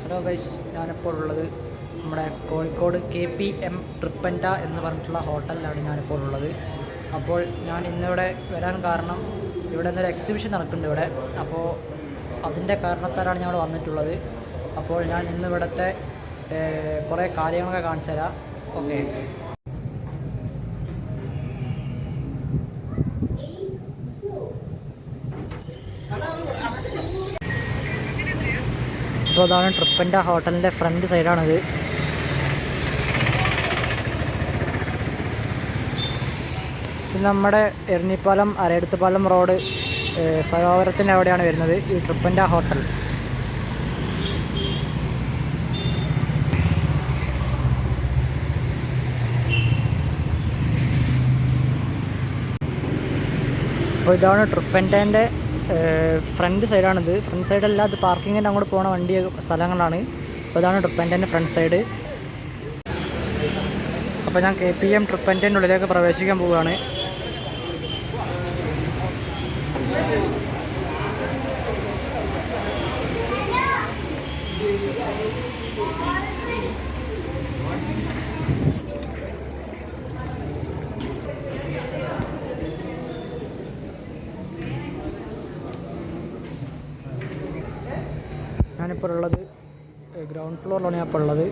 Hello guys, ഞാനിപ്പോൾ ഉള്ളത് നമ്മുടെ കോഴിക്കോട് KPM ട്രിപ്പൻറ്റ എന്ന് പറഞ്ഞിട്ടുള്ള ഹോട്ടലിലാണ് ഞാനിപ്പോൾ ഉള്ളത്. അപ്പോൾ ഞാൻ ഇന്നിവിടെ വരാൻ കാരണം ഇവിടെ നിന്നൊരു എക്സിബിഷൻ നടക്കുന്നുണ്ട് ഇവിടെ. അപ്പോൾ അതിൻ്റെ കാരണത്താലാണ് ഞാൻ ഇവിടെ വന്നിട്ടുള്ളത്. അപ്പോൾ ഞാൻ ഇന്ന് ഇവിടുത്തെ കുറേ കാര്യങ്ങളൊക്കെ കാണിച്ചു തരാം. ഓക്കെ, അപ്പോൾ അതാണ് ട്രിപ്പൻറ്റ ഹോട്ടലിൻ്റെ ഫ്രണ്ട് സൈഡാണിത്. ഇത് നമ്മുടെ എരഞ്ഞിപ്പാലം അരയടുത്തുപാലം റോഡ് സരോവരത്തിൻ്റെ അവിടെയാണ് വരുന്നത് ഈ ട്രിപ്പൻറ്റ ഹോട്ടൽ. അപ്പോൾ ഇതാണ് ട്രിപ്പൻറ്റേൻ്റെ ഫ്രണ്ട് സൈഡാണിത്. ഫ്രണ്ട് സൈഡല്ല, അത് പാർക്കിങ്ങിൻ്റെ അങ്ങോട്ട് പോകുന്ന വണ്ടി സ്ഥലങ്ങളാണ്. അപ്പോൾ ഇതാണ് ട്രിപ്പൻറ്റേൻ്റെ ഫ്രണ്ട് സൈഡ്. അപ്പോൾ ഞാൻ KPM ട്രിപ്പൻറ്റേൻ്റെ ഉള്ളിലേക്ക് പ്രവേശിക്കാൻ പോവുകയാണ്. ഞാനിപ്പോൾ ഉള്ളത് ഗ്രൗണ്ട് ഫ്ലോറിലാണ്. ഞാനിപ്പോൾ ഉള്ളത്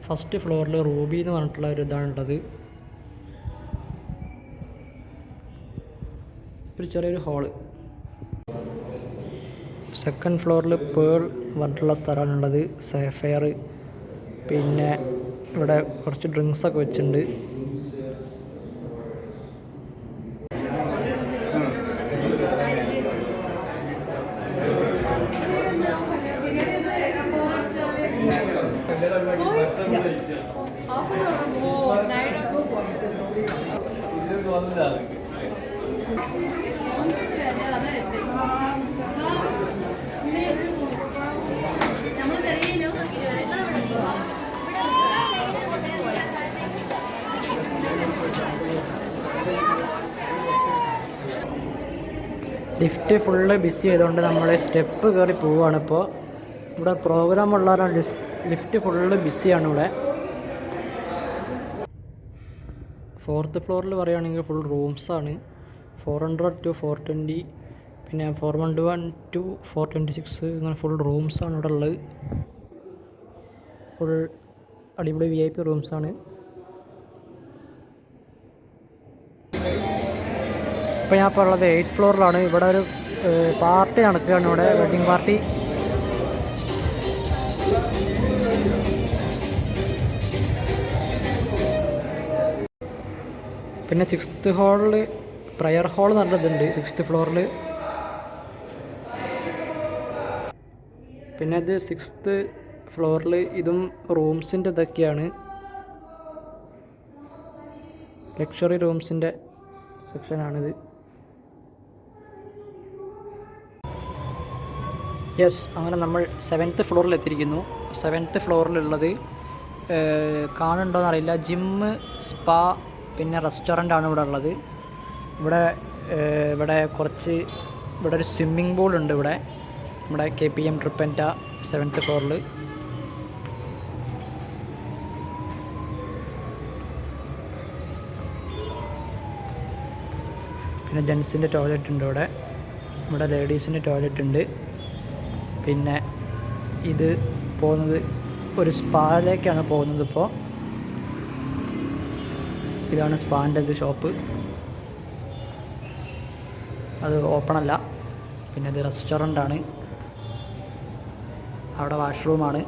ഫസ്റ്റ് ഫ്ലോറിൽ റൂബി എന്ന് പറഞ്ഞിട്ടുള്ള ഒരു ഇതാണുള്ളത്. ഒരു ചെറിയൊരു ഹാള്. സെക്കൻഡ് ഫ്ലോറിൽ പേൾ പറഞ്ഞിട്ടുള്ള സ്ഥലമാണുള്ളത്. സഫയർ, പിന്നെ ഇവിടെ കുറച്ച് ഡ്രിങ്ക്സൊക്കെ വെച്ചിട്ടുണ്ട്. ലിഫ്റ്റ് ഫുള്ള് ബിസി ആയതുകൊണ്ട് നമ്മൾ സ്റ്റെപ്പ് കയറി പോവുകയാണ്. ഇപ്പോൾ ഇവിടെ പ്രോഗ്രാം ഉള്ളവരാണ്. ലിഫ്റ്റ് ഫുള്ള് ബിസിയാണ് ഇവിടെ. ഫോർത്ത് ഫ്ലോറിൽ പറയുകയാണെങ്കിൽ ഫുൾ റൂംസാണ്. 400 to 420, പിന്നെ 411 to 426 ഇങ്ങനെ ഫുൾ റൂംസാണ് ഇവിടെ ഉള്ളത്. ഫുൾ അടിപൊളി VIP റൂംസാണ്. ഇപ്പോൾ ഞാൻ ഇപ്പോൾ ഉള്ളത് 8th ഫ്ലോറിലാണ്. ഇവിടെ ഒരു പാർട്ടി നടക്കുകയാണ്. ഇവിടെ വെഡ്ഡിങ് പാർട്ടി. പിന്നെ 6th ഹാളിൽ പ്രയർ ഹാൾ നല്ലതുണ്ട് 6th ഫ്ലോറിൽ. പിന്നെ ഇത് 6th ഫ്ലോറിൽ ഇതും റൂംസിൻ്റെ ഇതൊക്കെയാണ്. ലക്ഷറി റൂംസിൻ്റെ സെക്ഷനാണിത്. യെസ്, അങ്ങനെ നമ്മൾ 7th ഫ്ലോറിൽ എത്തിയിരിക്കുന്നു. 7th ഫ്ലോറിലുള്ളത് കാണുന്നുണ്ടോയെന്ന് അറിയില്ല, ജിമ്മ്, സ്പാ, പിന്നെ റെസ്റ്റോറൻ്റാണ് ഇവിടെ ഉള്ളത്. ഇവിടെ ഒരു സ്വിമ്മിംഗ് പൂൾ ഉണ്ട് ഇവിടെ നമ്മുടെ KPM ട്രിപ്പൻറ്റ 7th ഫ്ലോറിൽ. പിന്നെ ജെൻസിൻ്റെ ടോയ്ലറ്റ് ഉണ്ട് ഇവിടെ ലേഡീസിൻ്റെ ടോയ്ലറ്റ് ഉണ്ട്. പിന്നെ ഇത് പോകുന്നത് ഒരു സ്പായിലേക്കാണ് പോകുന്നത്. ഇപ്പോൾ ഇതാണ് സ്പാൻ്റെ ഷോപ്പ്. അത് ഓപ്പണല്ല. പിന്നെ ഇത് റെസ്റ്റോറൻ്റാണ്. അവിടെ വാഷ്റൂമാണ്.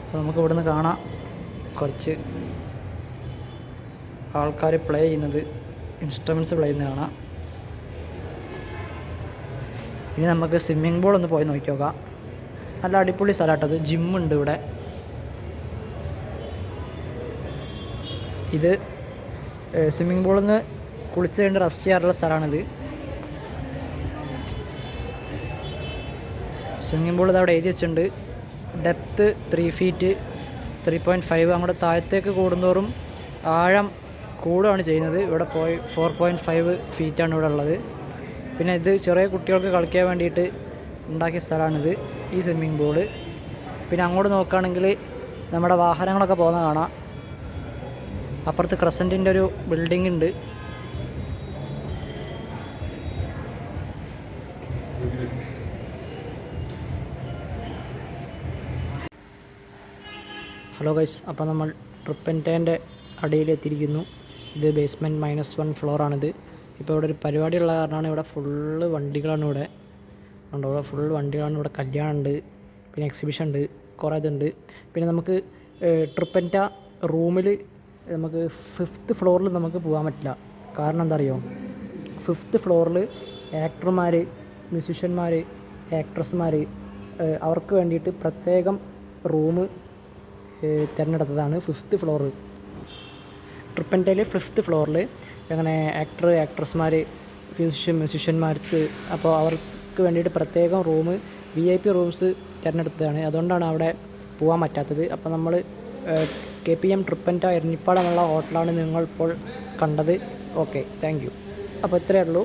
അപ്പോൾ നമുക്ക് ഇവിടുന്ന് കാണാം കുറച്ച് ആൾക്കാർ പ്ലേ ചെയ്യുന്നത്, ഇൻസ്ട്രുമെൻറ്റ്സ് പ്ലേ ചെയ്യുന്നത് കാണാം. ഇനി നമുക്ക് സ്വിമ്മിംഗ് പൂൾ ഒന്ന് പോയി നോക്കി നോക്കാം. നല്ല അടിപൊളി സ്ഥലമാട്ടത്. ജിമ്മുണ്ട് ഇവിടെ. ഇത് സ്വിമ്മിംഗ് പൂളിൽ നിന്ന് കുളിച്ച് കഴിഞ്ഞ് റെസ്റ്റ് ചെയ്യാറുള്ള സ്ഥലമാണിത്. സ്വിമ്മിംഗ് പൂൾ ഇതവിടെ എഴുതി വെച്ചിട്ടുണ്ട്. Depth 3 feet 3.5. അങ്ങോട്ട് താഴത്തേക്ക് കൂടുന്തോറും ആഴം കൂടുകയാണ് ചെയ്യുന്നത്. ഇവിടെ 4.5 ഫീറ്റാണ് ഇവിടെ ഉള്ളത്. പിന്നെ ഇത് ചെറിയ കുട്ടികൾക്ക് കളിക്കാൻ വേണ്ടിയിട്ട് ഉണ്ടാക്കിയ സ്ഥലമാണിത്, ഈ സ്വിമ്മിംഗ് പൂള്. പിന്നെ അങ്ങോട്ട് നോക്കുകയാണെങ്കിൽ നമ്മുടെ വാഹനങ്ങളൊക്കെ പോകുന്ന കാണാം. അപ്പുറത്ത് ക്രസൻറ്റിൻ്റെ ഒരു ബിൽഡിംഗ് ഉണ്ട്. ഹലോ ഗൈസ്, അപ്പോൾ നമ്മൾ ട്രിപ്പൻറ്റേൻ്റെ അടിയിലെത്തിയിരിക്കുന്നു. ഇത് ബേസ്മെൻറ്റ് -1 ഫ്ലോറാണിത്. ഇപ്പോൾ ഇവിടെ ഒരു പരിപാടി ഉള്ള കാരണമാണ് ഇവിടെ ഫുള്ള് വണ്ടികളാണ്. ഇവിടെ ഉണ്ടോ, ഇവിടെ ഫുൾ വണ്ടികളാണ്. ഇവിടെ കല്യാണമുണ്ട്, പിന്നെ എക്സിബിഷൻ ഉണ്ട്, കുറേ ഇതുണ്ട്. പിന്നെ നമുക്ക് ട്രിപ്പൻറ്റ റൂമിൽ നമുക്ക് 5th ഫ്ലോറിൽ നമുക്ക് പോകാൻ പറ്റില്ല. കാരണം എന്താ അറിയോ, 5th ഫ്ലോറിൽ ആക്ടർമാർ, മ്യൂസിഷ്യന്മാർ, ആക്ട്രസ്മാർ അവർക്ക് വേണ്ടിയിട്ട് പ്രത്യേകം റൂം തിരഞ്ഞെടുത്തതാണ് 5th ഫ്ലോർ. ട്രിപ്പൻറ്റയിൽ 5th ഫ്ലോറിൽ അങ്ങനെ ആക്ടർ, ആക്ട്രസ്മാർ, മ്യൂസിഷ്യന്മാർക്ക് അപ്പോൾ അവർക്ക് വേണ്ടിയിട്ട് പ്രത്യേകം റൂം VIP റൂംസ് തിരഞ്ഞെടുത്തതാണ്. അതുകൊണ്ടാണ് അവിടെ പോകാൻ പറ്റാത്തത്. അപ്പോൾ നമ്മൾ KPM ട്രിപ്പൻറ്റ എരഞ്ഞിപ്പാട് എന്നുള്ള ഹോട്ടലാണ് നിങ്ങളിപ്പോൾ കണ്ടത്. Okay, thank you. അപ്പോൾ ഇത്രയേ ഉള്ളൂ.